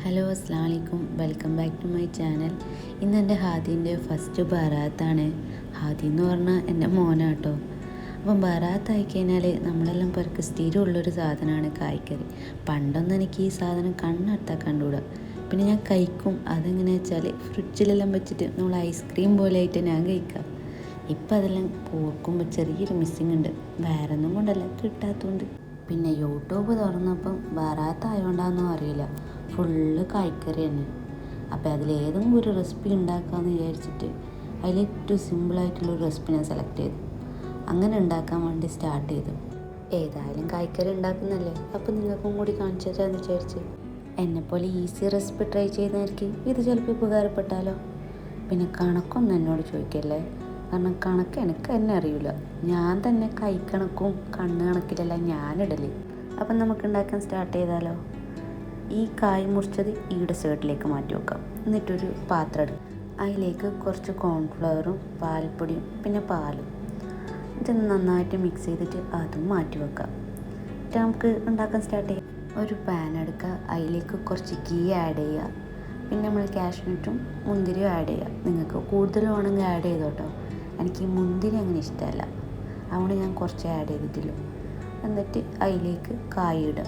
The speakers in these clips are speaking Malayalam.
ഹലോ അസ്സലാമു അലൈക്കും, welcome back to my channel. ഇന്ന് എൻ്റെ ഹാദീൻ്റെ ഫസ്റ്റ് ബറാത്താണ്. ഹാദി എന്ന് പറഞ്ഞാൽ എൻ്റെ മോനാട്ടോ. അപ്പം ബറാത്തായി കഴിഞ്ഞാൽ നമ്മളെല്ലാം പേർക്ക് സ്ഥിരമുള്ളൊരു സാധനമാണ് കായ്ക്കറി. പണ്ടൊന്നും എനിക്ക് ഈ സാധനം കണ്ണെടുത്താൽ കണ്ടുകൂടാ. പിന്നെ ഞാൻ കഴിക്കും. അതെങ്ങനെയാ വെച്ചാൽ ഫ്രിഡ്ജിലെല്ലാം വെച്ചിട്ട് നമ്മൾ ഐസ്ക്രീം പോലെ ആയിട്ട് ഞാൻ കഴിക്കാം. ഇപ്പം അതെല്ലാം ഓർക്കുമ്പോൾ ചെറിയൊരു മിസ്സിങ് ഉണ്ട്. വേറെ ഒന്നും കൊണ്ടല്ല, കിട്ടാത്തതുകൊണ്ട്. പിന്നെ യൂട്യൂബ് തുറന്നപ്പം ബറാത്തായോണ്ടാന്നും അറിയില്ല, ഫുള്ള് കായ്ക്കറി തന്നെ. അപ്പോൾ അതിലേതെങ്കിലും ഒരു റെസിപ്പി ഉണ്ടാക്കാമെന്ന് വിചാരിച്ചിട്ട് അതിൽ ഏറ്റവും സിമ്പിളായിട്ടുള്ളൊരു റെസിപ്പി ഞാൻ സെലക്ട് ചെയ്തു. അങ്ങനെ ഉണ്ടാക്കാൻ വേണ്ടി സ്റ്റാർട്ട് ചെയ്തു. ഏതായാലും കായ്ക്കറി ഉണ്ടാക്കുന്നല്ലേ, അപ്പോൾ നിങ്ങൾക്കും കൂടി കാണിച്ചു തരാമെന്ന് വിചാരിച്ച്. എന്നെപ്പോലെ ഈസി റെസിപ്പി ട്രൈ ചെയ്യുന്നവർക്ക് ഇത് ചിലപ്പോൾ ഉപകാരപ്പെട്ടാലോ. പിന്നെ കണക്കൊന്നും എന്നോട് ചോദിക്കല്ലേ, കാരണം കണക്ക് എനിക്ക് തന്നെ അറിയില്ല. ഞാൻ തന്നെ കൈക്കണക്കും കണ്ണ് കണക്കിലല്ല ഞാനിടല്. അപ്പം നമുക്ക് ഉണ്ടാക്കാൻ സ്റ്റാർട്ട് ചെയ്താലോ. ഈ കായ് മുറിച്ചത് ഈയുടെ സൈഡിലേക്ക് മാറ്റി വെക്കാം. എന്നിട്ടൊരു പാത്രം എടുക്കും. അതിലേക്ക് കുറച്ച് കോൺഫ്ലവറും പാൽപ്പൊടിയും പിന്നെ പാലും ഇത് നന്നായിട്ട് മിക്സ് ചെയ്തിട്ട് അതും മാറ്റി വെക്കാം. എന്നിട്ട് നമുക്ക് ഉണ്ടാക്കാൻ സ്റ്റാർട്ട് ചെയ്യാം. ഒരു പാൻ എടുക്കുക, അതിലേക്ക് കുറച്ച് ഗീ ആഡ് ചെയ്യുക. പിന്നെ നമ്മൾ കാഷ്നട്ടും മുന്തിരിയും ആഡ് ചെയ്യുക. നിങ്ങൾക്ക് കൂടുതൽ വേണമെങ്കിൽ ആഡ് ചെയ്തോട്ടോ. എനിക്ക് മുന്തിരി അങ്ങനെ ഇഷ്ടമല്ല, അതുകൊണ്ട് ഞാൻ കുറച്ച് ആഡ് ചെയ്തിട്ടുള്ളൂ. എന്നിട്ട് അതിലേക്ക് കായ് ഇടുക.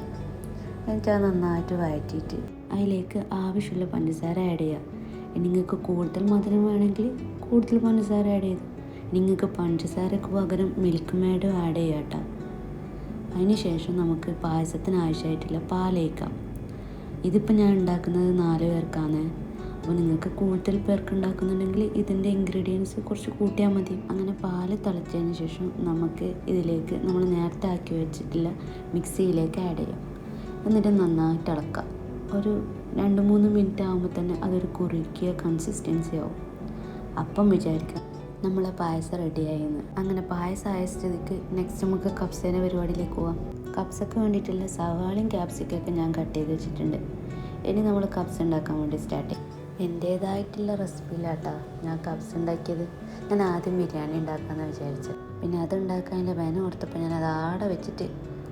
എന്നിട്ട് അത് നന്നായിട്ട് വഴറ്റിയിട്ട് അതിലേക്ക് ആവശ്യമുള്ള പഞ്ചസാര ആഡ് ചെയ്യുക. നിങ്ങൾക്ക് കൂടുതൽ മധുരം വേണമെങ്കിൽ കൂടുതൽ പഞ്ചസാര ആഡ് ചെയ്തു. നിങ്ങൾക്ക് പഞ്ചസാരക്ക് പകരം മിൽക്ക് മേഡും ആഡ് ചെയ്യാം കേട്ടോ. അതിന് ശേഷം നമുക്ക് പായസത്തിന് ആവശ്യമായിട്ടുള്ള പാലൊഴിക്കാം. ഇതിപ്പോൾ ഞാൻ ഉണ്ടാക്കുന്നത് 4 പേർക്കാണ്. അപ്പോൾ നിങ്ങൾക്ക് കൂടുതൽ പേർക്ക് ഉണ്ടാക്കുന്നുണ്ടെങ്കിൽ ഇതിൻ്റെ ഇൻഗ്രീഡിയൻസ് കുറച്ച് കൂട്ടിയാൽ മതി. അങ്ങനെ പാല് തിളച്ചതിന് ശേഷം നമുക്ക് ഇതിലേക്ക് നമ്മൾ നേരത്തെ ആക്കി വെച്ചിട്ടുള്ള മിക്സിയിലേക്ക് ആഡ് ചെയ്യാം. എന്നിട്ട് നന്നായിട്ട് ഇളക്കാം. ഒരു 2-3 മിനിറ്റ് ആകുമ്പോൾ തന്നെ അതൊരു കുറുക്കിയ കൺസിസ്റ്റൻസി ആവും. അപ്പം വിചാരിക്കാം നമ്മളെ പായസം റെഡിയായിന്ന്. അങ്ങനെ പായസം ആയ സ്ഥിതിക്ക് നെക്സ്റ്റ് നമുക്ക് കപ്സേൻ്റെ പരിപാടിയിലേക്ക് പോവാം. കപ്സൊക്കെ വേണ്ടിയിട്ടുള്ള സവാളയും ക്യാപ്സിക്കൊക്കെ ഞാൻ കട്ട് ചെയ്ത് വെച്ചിട്ടുണ്ട്. ഇനി നമ്മൾ കപ്സ് ഉണ്ടാക്കാൻ വേണ്ടി സ്റ്റാർട്ട് ചെയ്യും. എൻ്റേതായിട്ടുള്ള റെസിപ്പിയിലാട്ടാ ഞാൻ കപ്സ് ഉണ്ടാക്കിയത്. ഞാൻ ആദ്യം ബിരിയാണി ഉണ്ടാക്കാമെന്ന് വിചാരിച്ചത്. പിന്നെ അത് ഉണ്ടാക്കാൻ എൻ്റെ ബേന ഓർത്തപ്പോൾ ഞാൻ അത് ആടെ വെച്ചിട്ട്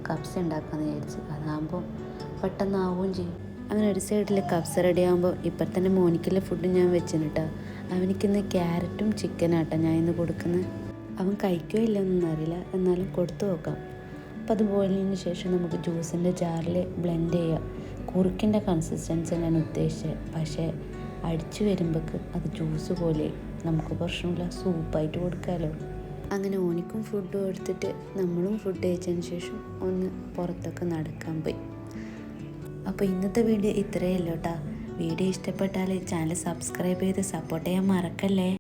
കപ്സ് ഉണ്ടാക്കാമെന്ന് വിചാരിച്ചു. അതാകുമ്പോൾ പെട്ടെന്ന് ആവുകയും ചെയ്യും. അങ്ങനെ ഒരു സൈഡിൽ കപ്സ് റെഡി ആകുമ്പോൾ ഇപ്പം തന്നെ മോനിക്കുള്ള ഫുഡ് ഞാൻ വെച്ചിട്ടാ. അവനിക്കിന്ന് ക്യാരറ്റും ചിക്കനാട്ടാ ഞാൻ ഇന്ന് കൊടുക്കുന്നത്. അവൻ കഴിക്കുകയോ ഇല്ലയെന്നൊന്നും അറിയില്ല, എന്നാലും കൊടുത്തു നോക്കാം. അപ്പോൾ അത് ബോയിലിന് ശേഷം നമുക്ക് ജ്യൂസിൻ്റെ ജാറിൽ ബ്ലെൻഡ് ചെയ്യുക. കുറുക്കിൻ്റെ കൺസിസ്റ്റൻസി ഞാൻ ഉദ്ദേശിച്ചത്, പക്ഷേ അടിച്ചു വരുമ്പോൾക്ക് അത് ജ്യൂസ് പോലെ. നമുക്ക് പ്രശ്നമില്ല, സൂപ്പായിട്ട് കൊടുക്കാമല്ലോ. അങ്ങനെ ഓനിക്കും ഫുഡ് കൊടുത്തിട്ട് നമ്മളും ഫുഡ് കഴിച്ചതിന് ശേഷം ഒന്ന് പുറത്തൊക്കെ നടക്കാൻ പോയി. അപ്പോൾ ഇന്നത്തെ വീഡിയോ ഇത്രയേ ഉള്ളൂ കേട്ടോ. വീഡിയോ ഇഷ്ടപ്പെട്ടാൽ ചാനൽ സബ്സ്ക്രൈബ് ചെയ്ത് സപ്പോർട്ട് ചെയ്യാൻ മറക്കല്ലേ.